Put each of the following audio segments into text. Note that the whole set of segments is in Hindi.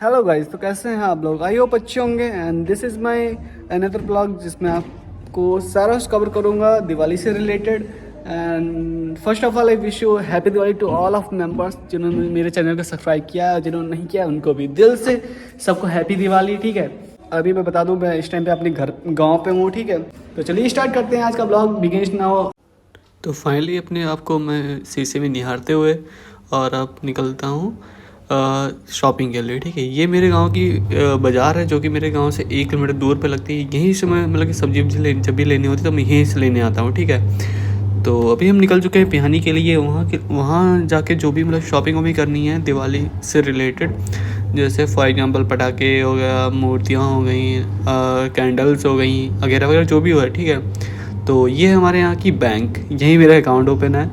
हेलो गाइस, तो कैसे हैं आप लोग? आई होप अच्छे होंगे। And this is my another blog जिसमें आपको सारा कवर करूंगा दिवाली से related. And first of all I wish you happy Diwali to all of members जिन्होंने मेरे चैनल को सब्सक्राइब किया है, जिन्होंने नहीं किया उनको भी दिल से सबको हैप्पी दिवाली। ठीक है, अभी मैं बता दूं मैं इस टाइम पे अपने घर गाँव पे हूँ। ठीक है, तो चलिए स्टार्ट करते हैं आज का ब्लॉग। Beginning now. तो फाइनली अपने आप को मैं शीशे में निहारते हुए और अब निकलता हूँ शॉपिंग के लिए। ठीक है, ये मेरे गांव की बाज़ार है जो कि मेरे गांव से 1 किलोमीटर दूर पे लगती है। यहीं से मैं मतलब कि सब्जी वब्जी जब भी लेनी होती है तो मैं यहीं से लेने आता हूँ। ठीक है, तो अभी हम निकल चुके हैं पिहानी के लिए। वहाँ जाके जो भी मतलब शॉपिंग वॉपिंग करनी है दिवाली से रिलेटेड, जैसे फॉर एग्जांपल पटाखे हो गया, मूर्तियाँ हो गई, कैंडल्स हो गई वगैरह वगैरह जो भी हो है। ठीक है, तो ये हमारे यहाँ की बैंक, यहीं मेरा अकाउंट ओपन है।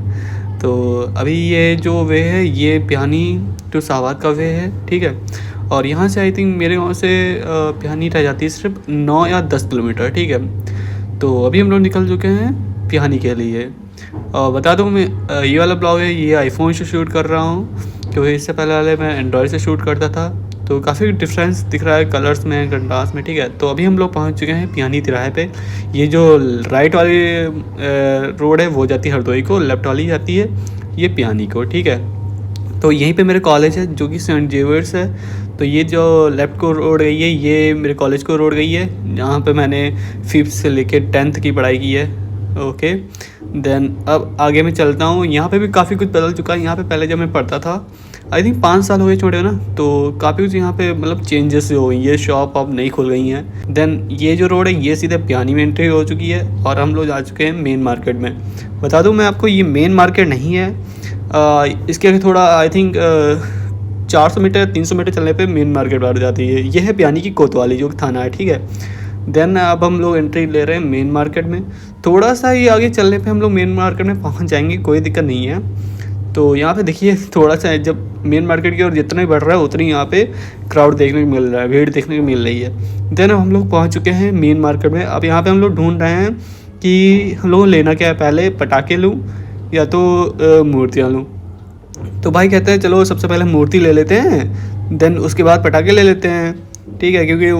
तो अभी ये जो वे है ये पिहानी टू सावाद का वे है। ठीक है, और यहाँ से आई थिंक मेरे गांव से पिहानी रह जाती है सिर्फ 9 या 10 किलोमीटर। ठीक है, तो अभी हम लोग निकल चुके हैं पिहानी के लिए। और बता दूँ मैं ये वाला ब्लॉग है ये आईफोन से शूट कर रहा हूँ, क्योंकि इससे पहले वाले मैं एंड्रॉयड से शूट करता था। तो काफ़ी डिफरेंस दिख रहा है कलर्स में, कंट्रास्ट में। ठीक है, तो अभी हम लोग पहुंच चुके हैं पिहानी तिराहे पे। ये जो राइट वाली रोड है वो जाती है हरदोई को, लेफ्ट वाली जाती है ये पिहानी को। ठीक है, तो यहीं पे मेरे कॉलेज है जो कि सेंट जेवियर्स है। तो ये जो लेफ़्ट को रोड गई है ये मेरे कॉलेज को रोड गई है, जहाँ पे मैंने 5th से लेके 10th की पढ़ाई की है। ओके, देन अब आगे मैं चलता हूँ। यहाँ पे भी काफ़ी कुछ बदल चुका है। यहाँ पे पहले जब मैं पढ़ता था आई थिंक 5 साल हो गए छोटे ना, तो काफ़ी कुछ यहाँ पे मतलब चेंजेस हो गई। ये शॉप अब नई खुल गई हैं। देन ये जो रोड है ये सीधे पिहानी में एंट्री हो चुकी है और हम लोग जा चुके हैं मेन मार्केट में। बता दूँ मैं आपको ये मेन मार्केट नहीं है, इसके आगे थोड़ा आई थिंक 400 मीटर 300 मीटर चलने पे मेन मार्केट बढ़ जाती है। ये है पिहानी की कोतवाली जो थाना है। ठीक है, देन अब हम लोग एंट्री ले रहे हैं मेन मार्केट में। थोड़ा सा ही आगे चलने पे हम लोग मेन मार्केट में पहुंच जाएंगे, कोई दिक्कत नहीं है। तो यहाँ पे देखिए थोड़ा सा जब मेन मार्केट की ओर जितना ही बढ़ रहा है उतनी यहाँ पे क्राउड देखने को मिल रहा है, भीड़ देखने को मिल रही है। देन हम लोग पहुँच चुके हैं मेन मार्केट में। अब यहाँ पर हम लोग ढूंढ रहे हैं कि हम लोगों को लेना क्या है, पहले पटाखे लूँ या तो मूर्तियाँ लूँ। तो भाई कहते हैं चलो सबसे पहले मूर्ति ले लेते हैं, देन उसके बाद पटाखे ले लेते हैं। ठीक है, क्योंकि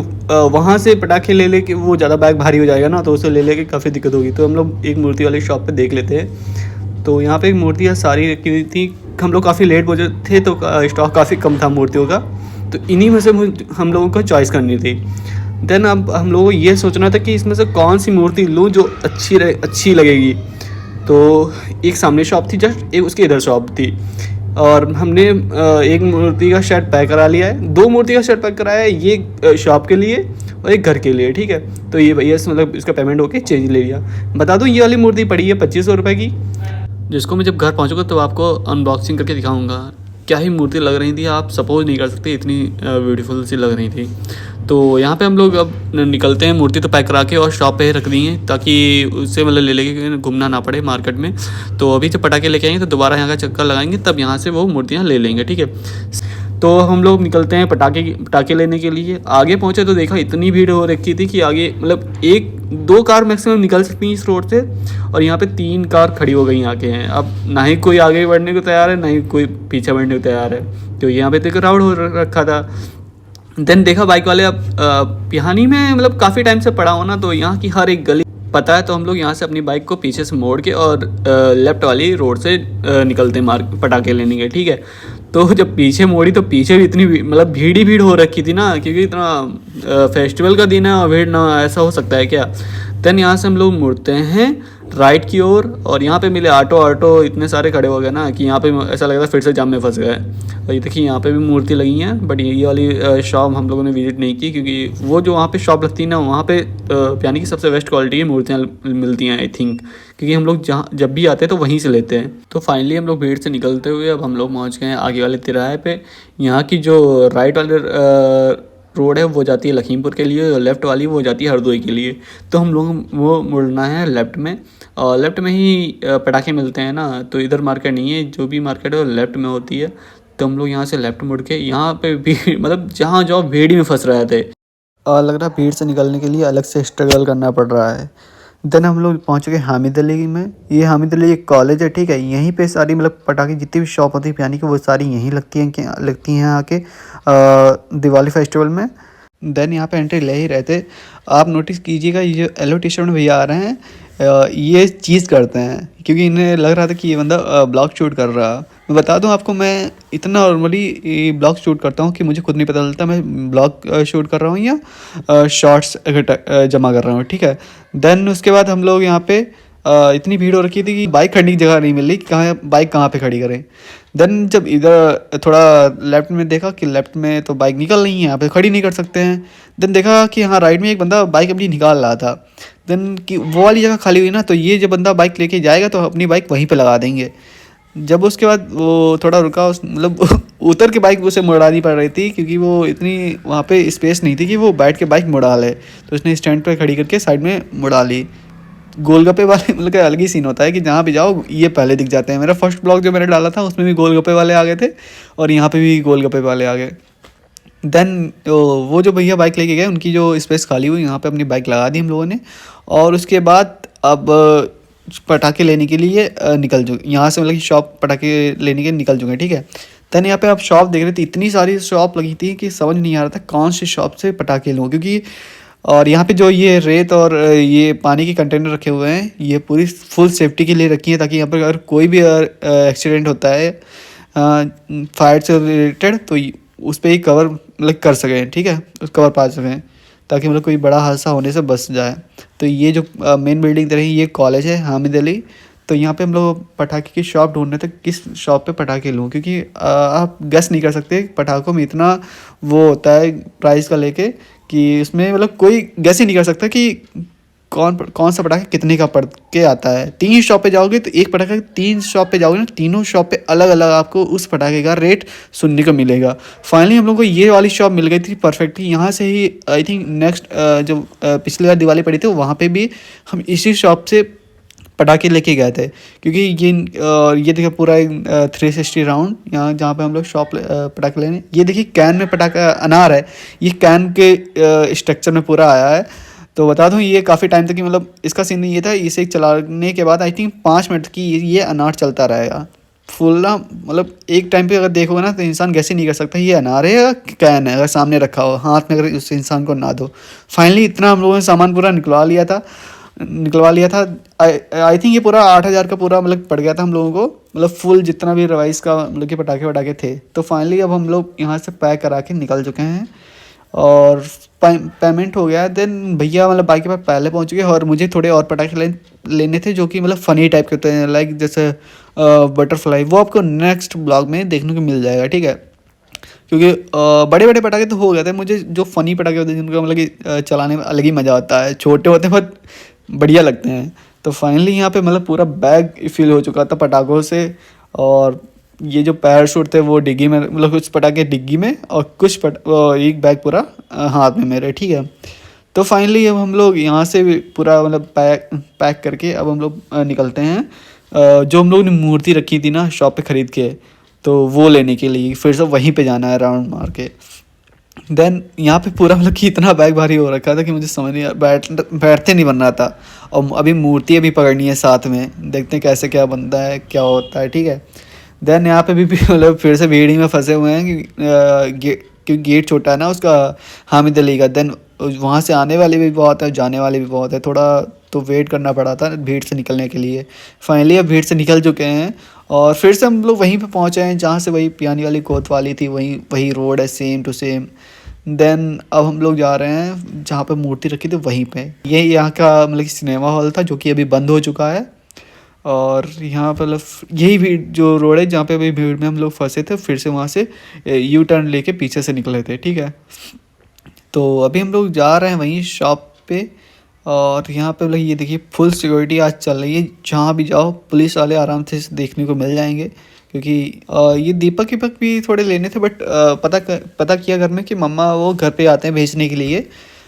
वहाँ से पटाखे ले लेके वो ज़्यादा बैग भारी हो जाएगा ना, तो उसे ले लेके काफ़ी दिक्कत होगी। तो हम लोग एक मूर्ति वाली शॉप पे देख लेते हैं। तो यहाँ पे एक मूर्तियाँ सारी रखी हुई थी। हम लोग काफ़ी लेट पहुँचे थे तो स्टॉक काफ़ी कम था मूर्तियों का, तो इन्हीं में से हम लोगों को चॉइस करनी थी। देन अब हम लोगों को ये सोचना था कि इसमें से कौन सी मूर्ति लूँ जो अच्छी लगेगी। तो एक सामने शॉप थी, जस्ट एक उसके इधर शॉप थी, और हमने एक मूर्ति का सेट पैक करा लिया है, 2 मूर्ति का सेट पैक कराया है, ये शॉप के लिए और एक घर के लिए। ठीक है, तो ये भैया मतलब इसका पेमेंट होके चेंज ले लिया। बता दूँ ये वाली मूर्ति पड़ी है 2500 रुपये की, जिसको मैं जब घर पहुँचूँगा तो आपको अनबॉक्सिंग करके दिखाऊँगा। क्या ही मूर्ति लग रही थी, आप सपोज नहीं कर सकते इतनी ब्यूटीफुल सी लग रही थी। तो यहाँ पे हम लोग अब निकलते हैं, मूर्ति तो पैक करा के और शॉप पे रख दी हैं ताकि उससे मतलब ले लेके घूमना ना पड़े मार्केट में। तो अभी जब पटाखे लेके आएंगे तो दोबारा यहाँ का चक्कर लगाएंगे, तब यहाँ से वो मूर्तियाँ ले लेंगे। ठीक है, तो हम लोग निकलते हैं पटाखे लेने के लिए। आगे पहुँचे तो देखा इतनी भीड़ हो रखी थी कि आगे मतलब 1-2 कार मैक्सिमम निकल सकती हैं इस रोड से, और यहाँ पे 3 कार खड़ी हो गई आके हैं। अब ना ही कोई आगे बढ़ने को तैयार है ना ही कोई पीछे बढ़ने को तैयार है, तो यहाँ पे तो क्राउड हो रखा था। देन देखा बाइक वाले, अब पिहानी में मतलब काफ़ी टाइम से पड़ा हो ना, तो यहाँ की हर एक गली पता है। तो हम लोग यहाँ से अपनी बाइक को पीछे से मोड़ के और लेफ़्ट वाली रोड से निकलते हैं पटाखे लेने के। ठीक है, तो जब पीछे मोड़ी तो पीछे भी इतनी मतलब भीड़ ही भीड़ हो रखी थी ना, क्योंकि इतना फेस्टिवल का दिन है और भीड़ ना ऐसा हो सकता है क्या। देन यहाँ से हम लोग मुड़ते हैं राइट की ओर, और यहाँ पे मिले ऑटो इतने सारे खड़े हो गए ना कि यहाँ पे ऐसा लग रहा था फिर से जाम में फंस गए। और ये देखिए यहाँ पे भी मूर्ति लगी हैं, बट ये वाली शॉप हम लोगों ने विजिट नहीं की, क्योंकि वो जो वहाँ पे शॉप लगती है ना वहाँ पे पिहानी की सबसे बेस्ट क्वालिटी की मूर्तियाँ मिलती हैं आई थिंक, क्योंकि हम लोग जहाँ जब भी आते हैं तो वहीं से लेते हैं। तो फाइनली हम लोग भीड़ से निकलते हुए अब हम लोग पहुँच गए हैं आगे वाले तिराहे पे। यहाँ की जो राइट वाले रोड है वो जाती है लखीमपुर के लिए, और लेफ़्ट वाली वो जाती है हरदोई के लिए। तो हम लोग वो मुड़ना है लेफ़्ट में, और लेफ़्ट में ही पटाखे मिलते हैं ना, तो इधर मार्केट नहीं है, जो भी मार्केट है वो लेफ़्ट में होती है। तो हम लोग यहाँ से लेफ़्ट मुड़ के यहाँ पे भीड़ मतलब जहाँ जाओ भीड़ ही में फंस रहे थे, और लग रहा है भीड़ से निकलने के लिए अलग से स्ट्रगल करना पड़ रहा है। देन हम लोग पहुँच चुके हामिद अली में। ये हामिद अली एक कॉलेज है, ठीक है। यहीं पे सारी मतलब पटाखे जितनी भी शॉप होती है पियानी की वो सारी यहीं लगती हैं यहाँ के दिवाली फेस्टिवल में। देन यहाँ पे एंट्री ले ही रहे थे, आप नोटिस कीजिएगा ये जो येलो टी शर्ट में भैया आ रहे हैं ये चीज़ करते हैं क्योंकि इन्हें लग रहा था कि ये बंदा ब्लॉग शूट कर रहा है। मैं बता दूं आपको, मैं इतना नॉर्मली ब्लॉग शूट करता हूँ कि मुझे खुद नहीं पता चलता मैं ब्लॉग शूट कर रहा हूँ या शॉर्ट्स जमा कर रहा हूँ, ठीक है। देन उसके बाद हम लोग यहाँ पे इतनी भीड़ हो रखी थी कि बाइक खड़ने की जगह नहीं मिल रही, बाइक कहाँ पे खड़ी करें। देन जब इधर थोड़ा लेफ्ट में देखा कि लेफ्ट में तो बाइक निकल नहीं है, यहाँ पे खड़ी नहीं कर सकते हैं। देन देखा कि हाँ राइट में एक बंदा बाइक अपनी निकाल रहा था। देन कि वो वाली जगह खाली हुई ना, तो ये जब बंदा बाइक लेके जाएगा तो अपनी बाइक वहीं पे लगा देंगे। जब उसके बाद वो थोड़ा रुका, उस मतलब उतर के बाइक उसे मुड़ानी पड़ रही थी क्योंकि वो इतनी वहाँ पे स्पेस नहीं थी कि वो बैठ के बाइक मुड़ा ले, तो उसने स्टैंड पे खड़ी करके साइड में मुड़ा ली। गोलगप्पे वाले मतलब कि अलग ही सीन होता है कि जहाँ भी जाओ ये पहले दिख जाते हैं। मेरा फर्स्ट ब्लॉग जो मैंने डाला था उसमें भी गोलगप्पे वाले आ गए थे और यहाँ पे भी गोलगप्पे वाले आ गए। देन वो जो भैया बाइक लेके गए उनकी जो स्पेस खाली हुई यहाँ पे अपनी बाइक लगा दी हम लोगों ने। और उसके बाद अब पटाखे लेने के लिए निकल चुके यहाँ से, मतलब कि शॉप पटाखे लेने के निकल चुके हैं, ठीक है। देन यहाँ पे आप शॉप देख रहे थे, इतनी सारी शॉप लगी थी कि समझ नहीं आ रहा था कौन सी शॉप से पटाखे लूँ क्योंकि और यहाँ पे जो ये रेत और ये पानी के कंटेनर रखे हुए हैं ये पूरी फुल सेफ्टी के लिए रखी है ताकि यहाँ पर अगर कोई भी एक्सीडेंट होता है फायर से रिलेटेड तो उस पर ही कवर मतलब कर सकें, ठीक है, उस कवर पा सकें ताकि मतलब कोई बड़ा हादसा होने से बच जाए। तो ये जो मेन बिल्डिंग रही ये कॉलेज है हामिद अली। तो यहाँ पे हम लोग पटाखे की शॉप ढूंढ रहे थे, किस शॉप पे पटाखे लूँ क्योंकि आप गेस नहीं कर सकते पटाखों में इतना वो होता है प्राइस का लेके कि उसमें मतलब कोई गेस ही नहीं कर सकता कि कौन सा पटाखा कितने का पड़ के आता है। 3 शॉप पे जाओगे तो एक पटाखा 3 शॉप पे जाओगे ना, तीनों शॉप पे अलग अलग आपको उस पटाखे का रेट सुनने को मिलेगा। फाइनली हम लोग को ये वाली शॉप मिल गई थी परफेक्टली। यहाँ से ही आई थिंक नेक्स्ट जो पिछली बार दिवाली पड़ी थी वहाँ पे भी हम इसी शॉप से पटाखे लेके गए थे क्योंकि ये देखिए पूरा 360 राउंड यहाँ जहाँ पे हम लोग शॉप पटाखे लेने। ये देखिए कैन में पटाखा अनार है, ये कैन के स्ट्रक्चर में पूरा आया है। तो बता दूँ ये काफ़ी टाइम तक कि मतलब इसका सीन ये था, इसे चलाने के बाद आई थिंक 5 मिनट की ये अनार चलता रहेगा फुल ना। मतलब एक टाइम पे अगर देखोगे ना तो इंसान कैसे नहीं कर सकता ये अनार है या कैन है अगर सामने रखा हो हाथ में, अगर उस इंसान को ना दो। फाइनली इतना हम लोगों ने सामान पूरा निकलवा लिया था। आई थिंक ये पूरा 8,000 का पूरा मतलब पड़ गया था हम लोगों को, मतलब फुल जितना भी रिवाइज का मतलब कि पटाखे वटाखे थे। तो फाइनली अब हम लोग यहाँ से पैक करा के निकल चुके हैं और पेमेंट हो गया। देन भैया मतलब बाइक के पास पहले पहुँच गए और मुझे थोड़े और पटाखे लेने थे जो कि मतलब फ़नी टाइप के होते हैं, लाइक जैसे बटरफ्लाई। वो आपको नेक्स्ट ब्लॉग में देखने को मिल जाएगा, ठीक है। क्योंकि बड़े बड़े पटाखे तो हो गए थे, मुझे जो फ़नी पटाखे होते हैं जिनका मतलब कि चलाने में अलग ही मज़ा आता है, छोटे होते हैं बहुत बढ़िया लगते हैं। तो फाइनली यहाँ पे मतलब पूरा बैग फिल हो चुका था पटाखों से। और ये जो पैराशूट थे वो डिग्गी में, मतलब कुछ पटाखे डिग्गी में और कुछ एक बैग पूरा हाथ में मेरे, ठीक है। तो फाइनली अब हम लोग यहाँ से पूरा मतलब पैक करके अब हम लोग निकलते हैं। जो हम लोग ने मूर्ति रखी थी ना शॉप पे ख़रीद के, तो वो लेने के लिए फिर से वहीं पे जाना है राउंड मार के। देन यहाँ पे पूरा मतलब कि इतना बैग भारी हो रखा था कि मुझे समझ नहीं बैठते नहीं बन रहा था। और अभी मूर्ति अभी पकड़नी है साथ में, देखते हैं कैसे क्या बनता है क्या होता है, ठीक है। देन यहाँ पे भी मतलब फिर से भीड़ ही में फंसे हुए हैं क्योंकि गेट छोटा है ना उसका हामिद अली का। देन वहाँ से आने वाले भी बहुत है, जाने वाले भी बहुत है, थोड़ा तो वेट करना पड़ा था भीड़ से निकलने के लिए। फाइनली अब भीड़ से निकल चुके हैं और फिर से हम लोग वहीं पे पहुँचे हैं जहाँ से वही पियानी वाली कोतवाली थी, वही रोड है सेम टू सेम। देन अब हम लोग जा रहे हैं जहाँ पे मूर्ति रखी थी वहीं पे। ये यहाँ का मतलब सिनेमा हॉल था जो कि अभी बंद हो चुका है। और यहाँ पर मतलब यही भीड़ जो रोड है जहाँ पे अभी भीड़ में हम लोग फंसे थे, फिर से वहाँ से यू टर्न लेके पीछे से निकले थे, ठीक है। तो अभी हम लोग जा रहे हैं वहीं शॉप पे। और यहाँ पे मतलब ये देखिए फुल सिक्योरिटी आज चल रही है, जहाँ भी जाओ पुलिस वाले आराम से देखने को मिल जाएंगे। क्योंकि ये दीपक भी थोड़े लेने थे बट पता किया घर में कि मम्मा वो घर पे आते हैं बेचने के लिए।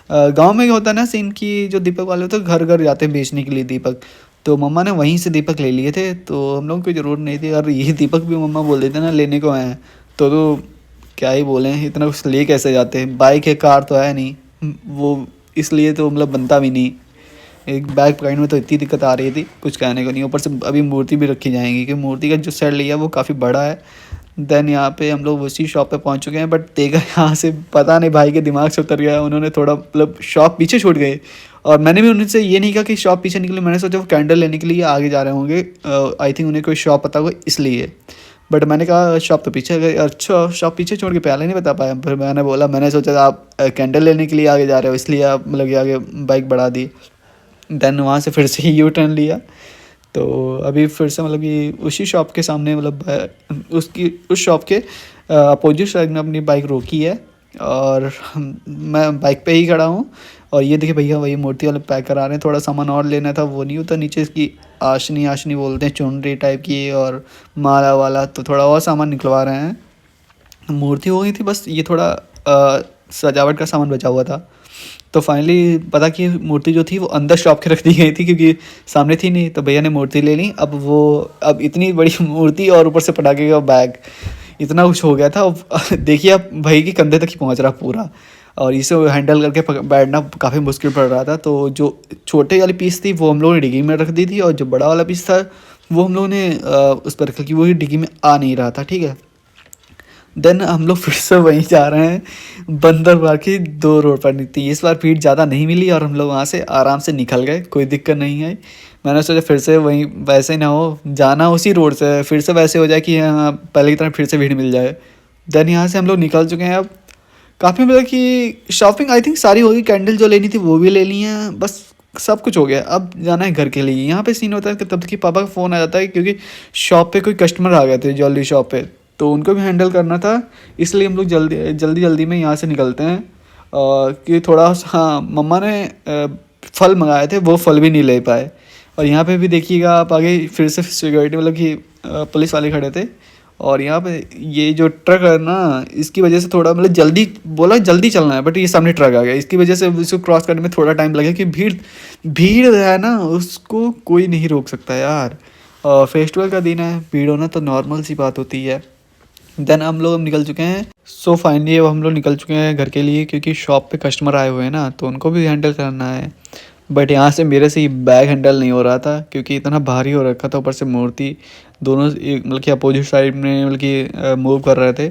गांव में होता है ना सीन की जो दीपक वाले होते हैं घर घर जाते हैं बेचने के लिए दीपक, तो मम्मा ने वहीं से दीपक ले लिए थे। तो हम लोग को ज़रूरत नहीं थी, अगर ये दीपक भी मम्मा बोल देते ना लेने को आए तो क्या ही बोलें, इतना कुछ ले कैसे जाते हैं। बाइक है कार तो है नहीं वो, इसलिए तो मतलब बनता भी नहीं एक बैग पकड़ने में तो इतनी दिक्कत आ रही थी कुछ कहने को नहीं। ऊपर से अभी मूर्ति भी रखी जाएंगी कि मूर्ति का जो सेट लिया वो काफ़ी बड़ा है। देन यहाँ पे हम लोग उसी शॉप पे पहुँच चुके हैं, बट देखा यहाँ से पता नहीं भाई के दिमाग से उतर गया, उन्होंने थोड़ा मतलब शॉप पीछे छूट गए। और मैंने भी उनसे ये नहीं कहा कि शॉप पीछे निकले, मैंने सोचा वो कैंडल लेने के लिए आगे जा रहे होंगे। आई थिंक उन्हें कोई शॉप पता होगा इसलिए। बट मैंने कहा शॉप तो पीछे गए। अच्छा, शॉप पीछे छोड़ के पहले नहीं बता पाया। फिर मैंने बोला, मैंने सोचा आप कैंडल लेने के लिए आगे जा रहे हो इसलिए आप मतलब कि आगे बाइक बढ़ा दी। देन वहाँ से फिर से ही यू टर्न लिया। तो अभी फिर से मतलब कि उसी शॉप के सामने मतलब उस शॉप के अपोजिट साइड में अपनी बाइक रोकी है और मैं बाइक पे ही खड़ा हूँ। और ये देखिए भैया वही मूर्ति वाले पैक करा रहे हैं। थोड़ा सामान और लेना था, वो नहीं होता नीचे इसकी आशनी बोलते हैं, चुनरी टाइप की और माला वाला, तो थोड़ा और सामान निकलवा रहे हैं। मूर्ति हो गई थी, बस ये थोड़ा सजावट का सामान बचा हुआ था। तो फाइनली पता कि मूर्ति जो थी वो अंदर शॉप के रख दी गई थी क्योंकि सामने थी नहीं, तो भैया ने मूर्ति ले ली। अब इतनी बड़ी मूर्ति और ऊपर से पटाखे का बैग, इतना कुछ हो गया था। देखिए अब भाई के कंधे तक ही पहुंच रहा पूरा, और इसे हैंडल करके बैठना काफ़ी मुश्किल पड़ रहा था। तो जो छोटे वाली पीस थी वो हम लोगों ने डिग्गी में रख दी थी, और जो बड़ा वाला पीस था वो हम लोगों ने उस पर रखा कि वही डिग्गी में आ नहीं रहा था। ठीक है, देन हम लोग फिर से वहीं जा रहे हैं बंदरबाग की 2 रोड पर निकली। इस बार भीड़ ज़्यादा नहीं मिली और हम लोग वहाँ से आराम से निकल गए, कोई दिक्कत नहीं आई। मैंने सोचा फिर से वहीं वैसे ना हो, जाना उसी रोड से फिर से वैसे हो जाए कि हाँ पहले की तरह फिर से भीड़ मिल जाए। देन यहाँ से हम लोग निकल चुके हैं। अब काफ़ी मतलब कि शॉपिंग आई थिंक सारी होगी, कैंडल जो लेनी थी वो भी ले ली हैं, बस सब कुछ हो गया। अब जाना है घर के लिए। यहाँ पे सीन होता है कि तब तक कि पापा का फ़ोन आ जाता है क्योंकि शॉप पे कोई कस्टमर आ गए थे ज्वेलरी शॉप पे, तो उनको भी हैंडल करना था, इसलिए हम लोग जल्दी में यहाँ से निकलते हैं। कि थोड़ा हाँ मम्मा ने फल मंगाए थे, वो फल भी नहीं ले पाए। और यहाँ पे भी देखिएगा आप आगे फिर से सिक्योरिटी मतलब कि पुलिस वाले खड़े थे। और यहाँ पे ये जो ट्रक है ना, इसकी वजह से थोड़ा मतलब जल्दी चलना है, बट ये सामने ट्रक आ गया, इसकी वजह से इसको क्रॉस करने में थोड़ा टाइम लगे कि भीड़ है ना, उसको कोई नहीं रोक सकता यार। और फेस्टिवल का दिन है, भीड़ होना तो नॉर्मल सी बात होती है। देन हम लोग निकल चुके हैं। सो फाइनली अब हम लोग निकल चुके हैं घर के लिए, क्योंकि शॉप पे कस्टमर आए हुए हैं ना, तो उनको भी हैंडल करना है। बट यहाँ से मेरे से ये बैग हैंडल नहीं हो रहा था क्योंकि इतना भारी हो रखा था, ऊपर से मूर्ति दोनों मतलब कि अपोजिट साइड में मतलब कि मूव कर रहे थे।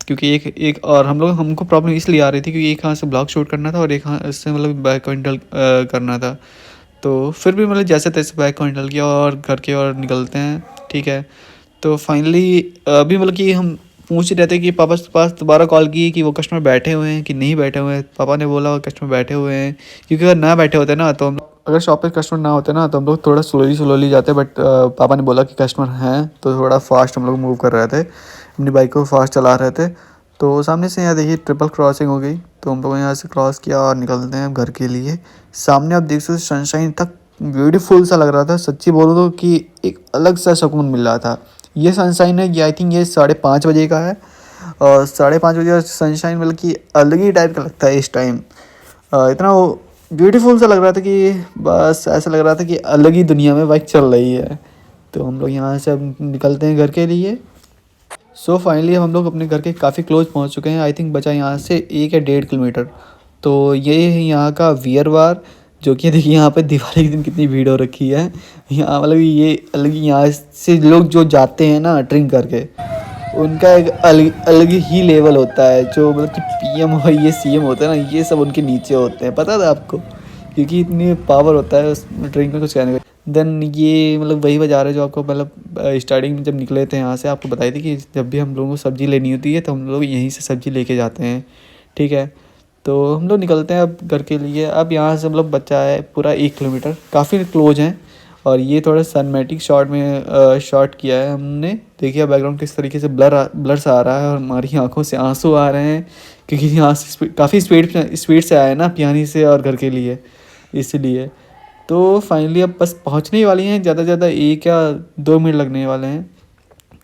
क्योंकि एक और हमको प्रॉब्लम इसलिए आ रही थी क्योंकि एक हाथ से ब्लॉग शूट करना था और एक हाथ से मतलब बैग को हैंडल करना था। तो फिर भी मतलब जैसे तैसे बैग को हैंडल किया और घर के और निकलते हैं। ठीक है, तो फाइनली अभी मतलब कि हम पूछ ही रहे थे कि पापा के पास दोबारा कॉल की कि वो कस्टमर बैठे हुए हैं कि नहीं बैठे हुए हैं। पापा ने बोला कस्टमर बैठे हुए हैं, क्योंकि अगर ना बैठे होते ना तो अगर शॉप पे कस्टमर ना होते ना तो हम लोग थोड़ा स्लोली जाते। बट पापा ने बोला कि कस्टमर हैं, तो थोड़ा फास्ट हम लोग मूव कर रहे थे, अपनी बाइक को फास्ट चला रहे थे। तो सामने से यहाँ देखिए ट्रिपल क्रॉसिंग हो गई, तो हम लोग यहाँ से क्रॉस किया और निकलते हैं घर के लिए। सामने आप देख सकते सनशाइन तक ब्यूटीफुल सा लग रहा था, सच्ची बोलो तो कि एक अलग सा सुकून मिल रहा था। ये सनशाइन है, ये आई थिंक ये 5:30 बजे का है, और 5:30 बजे सनशाइन मतलब कि अलग ही टाइप का लगता है इस टाइम। इतना वो ब्यूटीफुल सा लग रहा था कि बस ऐसा लग रहा था कि अलग ही दुनिया में बाइक चल रही है। तो हम लोग यहाँ से अब निकलते हैं घर के लिए। सो फाइनली हम लोग अपने घर के काफ़ी क्लोज पहुँच चुके हैं। आई थिंक बचा यहाँ से 1 या 1.5 किलोमीटर। तो ये है यहाँ का वियर बार, जो कि देखिए यहाँ पे दिवाली के दिन कितनी भीड़ हो रखी है। यहाँ मतलब ये अलग, यहाँ से लोग जो जाते हैं ना ड्रिंक करके, उनका एक अलग ही लेवल होता है। जो मतलब कि पीएम और ये सीएम होते हैं ना, ये सब उनके नीचे होते हैं, पता था आपको, क्योंकि इतनी पावर होता है उस ड्रिंक में कुछ कहने का। देन ये मतलब वही बाजार है जो आपको मतलब स्टार्टिंग में जब निकले थे यहाँ से आपको बताई थी कि जब भी हम लोगों को सब्ज़ी लेनी होती है तो हम लोग यहीं से सब्ज़ी लेके जाते हैं। ठीक है, तो हम लोग निकलते हैं अब घर के लिए। अब यहाँ से हम लोग बचा है पूरा 1 किलोमीटर, काफ़ी क्लोज हैं। और ये थोड़ा सिनेमैटिक शॉट में शॉट किया है हमने। देखिए बैकग्राउंड किस तरीके से ब्लर सा आ रहा है और हमारी आंखों से आंसू आ रहे हैं, क्योंकि यहाँ से काफ़ी स्पीड से आया है ना पियानी से और घर के लिए, इसलिए। तो फाइनली अब बस पहुँचने ही वाली हैं, ज़्यादा से ज़्यादा 1 या 2 मिनट लगने वाले हैं।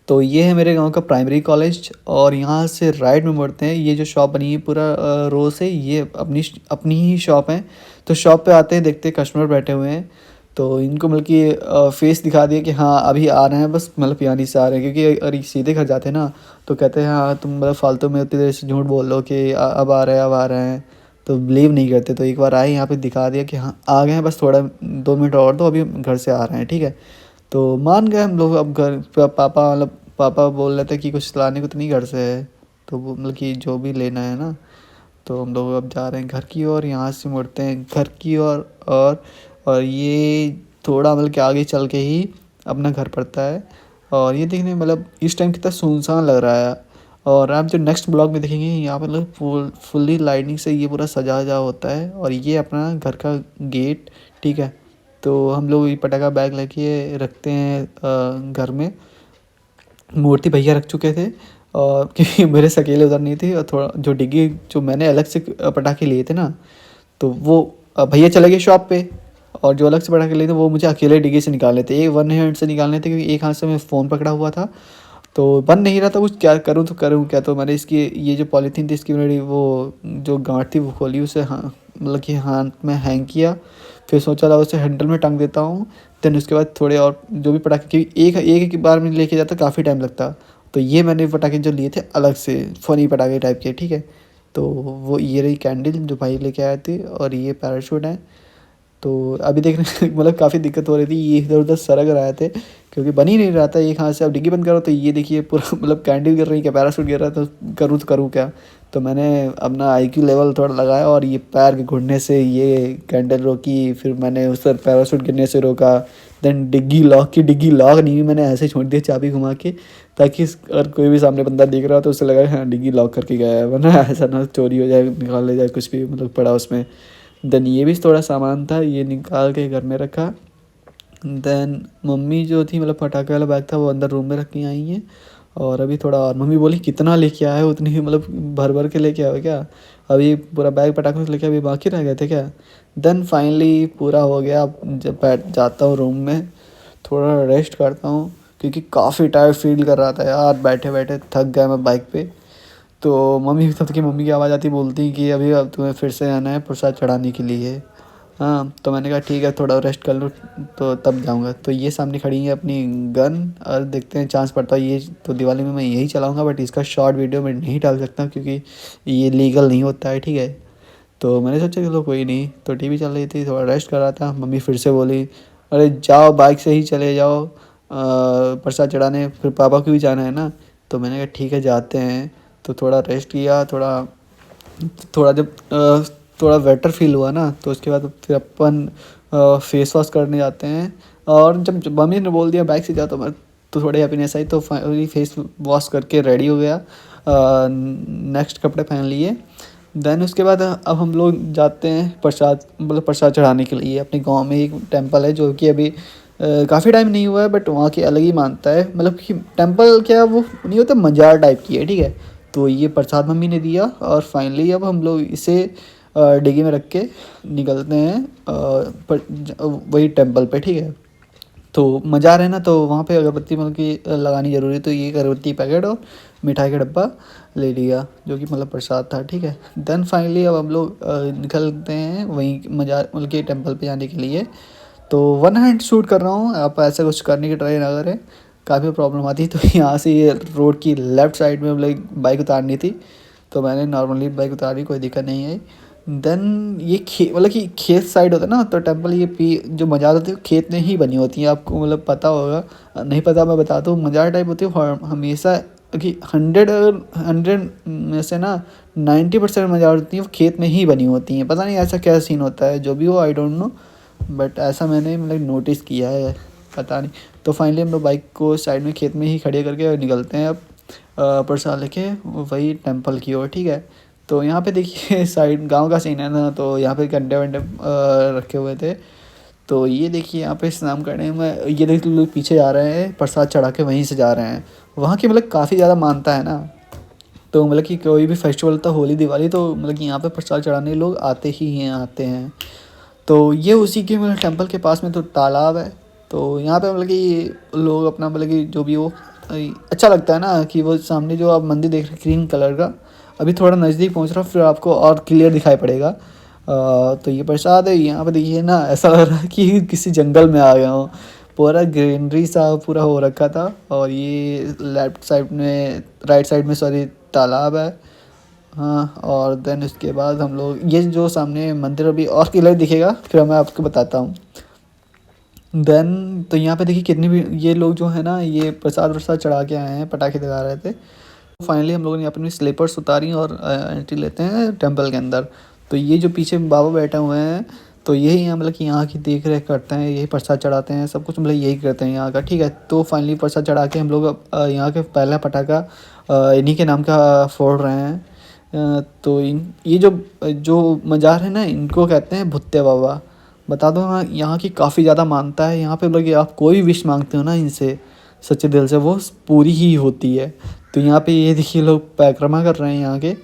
तो ये है मेरे गांव का प्राइमरी कॉलेज, और यहाँ से राइट में मुड़ते हैं। ये जो शॉप बनी है पूरा रो से, ये अपनी ही शॉप है। तो शॉप पे आते हैं, देखते हैं कस्टमर बैठे हुए हैं, तो इनको मतलब कि फेस दिखा दिया कि हाँ अभी आ रहे हैं, बस मतलब पियानी से आ रहे हैं। क्योंकि अगर सीधे घर जाते हैं ना तो कहते हैं हाँ तुम मतलब फालतू में उतनी देर से झूठ बोल लो कि अब आ रहे हैं। तो बिलीव नहीं करते। तो एक बार आए यहाँ पे दिखा दिया कि हाँ आ गए हैं, बस थोड़ा 2 मिनट और दो, अभी घर से आ रहे हैं, ठीक है। तो मान गए हम लोग। अब घर पापा मतलब पापा बोल रहे थे कि कुछ लाने को तो नहीं घर से है, तो वो मतलब कि जो भी लेना है ना, तो हम लोग अब जा रहे हैं घर की ओर। यहाँ से मुड़ते हैं घर की ओर और ये थोड़ा मतलब कि आगे चल के ही अपना घर पड़ता है। और ये देखने में मतलब इस टाइम कितना सुनसान लग रहा है। और आप जो नेक्स्ट ब्लॉग में देखेंगे यहाँ पर मतलब फुल्ली लाइटिंग से ये पूरा सजा जा होता है। और ये अपना घर का गेट, ठीक है। तो हम लोग ये पटाखा बैग लेके रखते हैं घर में। मूर्ति भैया रख चुके थे और क्योंकि मेरे से अकेले उधर नहीं थे, और थोड़ा जो डिग्गी जो मैंने अलग से पटाखे लिए थे ना, तो वो भैया चले गए शॉप पे। और जो अलग से पटाखे लिए थे वो मुझे अकेले डिग्गी से निकालने थे, एक वन हैंड से निकालने थे, क्योंकि एक हाथ से मैं फ़ोन पकड़ा हुआ था तो बन नहीं रहा था कुछ। क्या करूँ तो करूँ क्या। तो मैंने इसकी ये जो पॉलीथीन थी इसकी मैंने वो जो गांठ थी वो खोली, उसे हाँ मतलब कि हाथ में हैंग किया। फिर सोचा था उसे हैंडल में टांग देता हूँ। देन उसके बाद थोड़े और जो भी पटाखे, क्योंकि एक एक बार में लेके जाता काफ़ी टाइम लगता, तो ये मैंने पटाखे जो लिए थे अलग से फ़नी पटाखे टाइप के, ठीक है। तो वो ये रही कैंडल जो भाई लेके आए थे, और ये पैराशूट है। तो अभी देखने मतलब काफ़ी दिक्कत हो रही थी, ये इधर उधर सरक रहे थे क्योंकि बन ही नहीं रहा था। एक हाथ से अब डिग्गी बंद करो तो ये देखिए पूरा मतलब कैंडल गिर रही, क्या पैराशूट गिर रहा था, तो करूँ क्या। तो मैंने अपना IQ लेवल थोड़ा लगाया और ये पैर के घुटने से ये कैंडल रोकी। फिर मैंने उस पर पैराशूट गिरने से रोका। देन डिग्गी लॉक नहीं हुई, मैंने ऐसे छोड़ दिया चाबी घुमा के, ताकि अगर कोई भी सामने बंदा देख रहा हो तो उसे लगा हाँ डिग्गी लॉक करके गया है, वरना ऐसा ना चोरी हो जाए, निकाल ले जाए कुछ भी मतलब पड़ा उसमें। देन ये भी थोड़ा सामान था, ये निकाल के घर में रखा। देन मम्मी जो थी मतलब पटाखे वाला बैग था वो अंदर रूम में रख के आई हैं। और अभी थोड़ा और मम्मी बोली कितना लेके आए हो, उतनी ही मतलब भर भर के लेके आओ क्या, अभी पूरा बैग पटाखों से लेके अभी बाकी रह गए थे क्या। देन फाइनली पूरा हो गया। अब जब बैठ जाता हूँ रूम में, थोड़ा रेस्ट करता हूँ क्योंकि काफ़ी टायर्ड फील कर रहा था यार, बैठे बैठे थक गया मैं बाइक पे। तो मम्मी तब तक की मम्मी की आवाज़ आती, बोलती कि अभी अब तुम्हें फिर से आना है प्रसाद चढ़ाने के लिए। हाँ तो मैंने कहा ठीक है थोड़ा रेस्ट कर लो तो तब जाऊँगा। तो ये सामने खड़ी है अपनी गन, और देखते हैं चांस पड़ता है। ये तो दिवाली में मैं यही चलाऊँगा, बट इसका शॉर्ट वीडियो मैं नहीं डाल सकता क्योंकि ये लीगल नहीं होता है, ठीक है। तो मैंने सोचा चलो कोई नहीं। तो टीवी चल रही थी, थोड़ा रेस्ट कर रहा था। मम्मी फिर से बोली अरे जाओ बाइक से ही चले जाओ प्रसाद चढ़ाने, फिर पापा को भी जाना है ना। तो मैंने कहा ठीक है जाते हैं। तो थोड़ा रेस्ट किया, थोड़ा थोड़ा जब थोड़ा बेटर फील हुआ ना, तो उसके बाद फिर अपन फेस वॉश करने जाते हैं। और जब मम्मी ने बोल दिया बाइक से जाओ तो मैं तो थोड़ी हैप्पीनेस आई, तो फाइनली फेस वॉश करके रेडी हो गया, नेक्स्ट कपड़े पहन लिए। देन उसके बाद अब हम लोग जाते हैं प्रसाद मतलब प्रसाद चढ़ाने के लिए। अपने गांव में एक टेंपल है जो कि अभी काफ़ी टाइम नहीं हुआ है, बट वहाँ की अलग ही मानता है। मतलब कि टेंपल क्या वो नहीं होता, मजार टाइप की है, ठीक है। तो ये प्रसाद मम्मी ने दिया और फाइनली अब हम लोग इसे डिग्गी में रख के निकलते हैं वही टेंपल पे, ठीक है। तो मज़ार है ना, तो वहाँ पे अगरबत्ती मतलब कि लगानी ज़रूरी है। तो ये अगरबत्ती पैकेट और मिठाई का डब्बा ले लिया जो कि मतलब प्रसाद था, ठीक है। देन फाइनली अब हम लोग निकलते हैं वहीं मज़ार मतलब कि टेंपल पे जाने के लिए। तो वन हैंड शूट कर रहा हूँ, आप ऐसा कुछ करने की ट्राई ना करें, काफ़ी प्रॉब्लम आती है। तो यहाँ से ये रोड की लेफ़्ट साइड में मतलब बाइक उतारनी थी, तो मैंने नॉर्मली बाइक उतारी, कोई दिक्कत नहीं आई। देन ये मतलब कि खेत साइड होता है ना, तो टेंपल ये जो मज़ार होती है खेत में ही बनी होती है, आपको मतलब पता होगा, नहीं पता मैं बताता हूँ। मज़ार टाइप होती है हमेशा कि 100 में से ना 90% मज़ार होती है वो खेत में ही बनी होती हैं। पता नहीं ऐसा क्या सीन होता है, जो भी हो आई डोंट नो, बट ऐसा मैंने मतलब नोटिस किया है, पता नहीं। तो फाइनली हम लोग बाइक को साइड में खेत में ही खड़े करके निकलते हैं अब प्रसाद लेके वही टेंपल की ओर, ठीक है। तो यहाँ पे देखिए साइड गांव का सीन है ना, तो यहाँ पे कंडे वंडे रखे हुए थे। तो ये देखिए यहाँ पे स्नान करने में ये देखिए लोग पीछे जा रहे हैं, प्रसाद चढ़ा के वहीं से जा रहे हैं। वहाँ की मतलब काफ़ी ज़्यादा मानता है ना, तो मतलब कि कोई भी फेस्टिवल होता होली दिवाली तो मतलब कि यहाँ पे प्रसाद चढ़ाने लोग आते ही हैं आते हैं। तो ये उसी के मतलब टेंपल के पास में तो तालाब है। तो यहाँ पे मतलब कि लोग अपना मतलब कि जो भी हो अच्छा लगता है ना, कि वो सामने जो आप मंदिर देख रहे हैं ग्रीन कलर का, अभी थोड़ा नज़दीक पहुँच रहा फिर आपको और क्लियर दिखाई पड़ेगा। तो ये प्रसाद है। यहाँ पे देखिए ना ऐसा लग रहा है कि किसी जंगल में आ गया हूँ, पूरा ग्रीनरी सा पूरा हो रखा था। और ये लेफ्ट साइड में राइट साइड में सॉरी तालाब है। हाँ, और देन इसके बाद हम लोग ये जो सामने मंदिर अभी और क्लियर दिखेगा, फिर मैं आपको बताता हूँ। देन तो यहाँ पे देखिए कितनी भी ये लोग जो है ना, ये प्रसाद वरसाद चढ़ा के आए हैं, पटाखे जला रहे थे। फाइनली हम लोगों ने अपनी स्लीपर्स उतारी और एंट्री लेते हैं टेंपल के अंदर। तो ये जो पीछे बाबा बैठे हुए हैं, तो यही यहाँ मतलब कि यहाँ की देख रेख करते हैं, यही प्रसाद चढ़ाते हैं, सब कुछ मतलब यही करते हैं यहाँ का, ठीक है। तो फाइनली प्रसाद चढ़ा के हम लोग यहाँ के पहला पटाखा इन्हीं के नाम का फोड़ रहे हैं। तो ये जो जो मज़ार है ना, इनको कहते हैं भुत्ते बाबा। बता दो हाँ, यहाँ की काफ़ी ज़्यादा मानता है। यहाँ पे मतलब आप कोई भी विश मांगते हो ना इनसे सच्चे दिल से, वो पूरी ही होती है। तो यहाँ पे ये देखिए लोग परिक्रमा कर रहे हैं यहाँ के।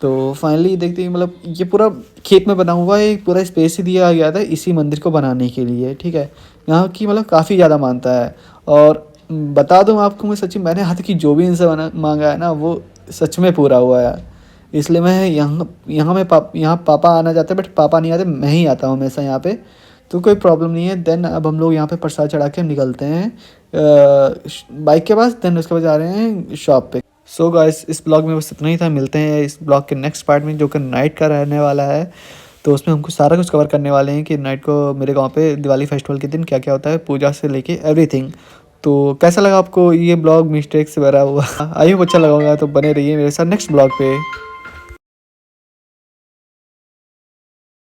तो फाइनली देखते हैं मतलब ये पूरा खेत में बना हुआ है, एक पूरा स्पेस ही दिया गया था इसी मंदिर को बनाने के लिए, ठीक है। यहाँ की मतलब काफ़ी ज़्यादा मानता है। और बता दूँ आपको, मैं सच्ची मैंने हाथ की जो भी इनसे मांगा है ना, वो सच में पूरा हुआ है। इसलिए मैं यहाँ पापा आना चाहते हैं, बट पापा नहीं आते, मैं ही आता हूँ हमेशा यहाँ पे। तो कोई प्रॉब्लम नहीं है। देन अब हम लोग यहाँ पे प्रसाद चढ़ा के निकलते हैं बाइक के पास। देन उसके बाद जा रहे हैं शॉप पे। सो गाइस, इस ब्लॉग में बस इतना ही था। मिलते हैं इस ब्लॉग के नेक्स्ट पार्ट में, जो कि नाइट का रहने वाला है। तो उसमें हमको सारा कुछ कवर करने वाले हैं कि नाइट को मेरे गांव पे दिवाली फेस्टिवल के दिन क्या क्या होता है, पूजा से लेके एवरीथिंग। तो कैसा लगा आपको ये ब्लॉग, मिस्टेक्स वगैरह हुआ आई होप अच्छा लगा होगा। तो बने रहिए मेरे साथ नेक्स्ट ब्लॉग पे।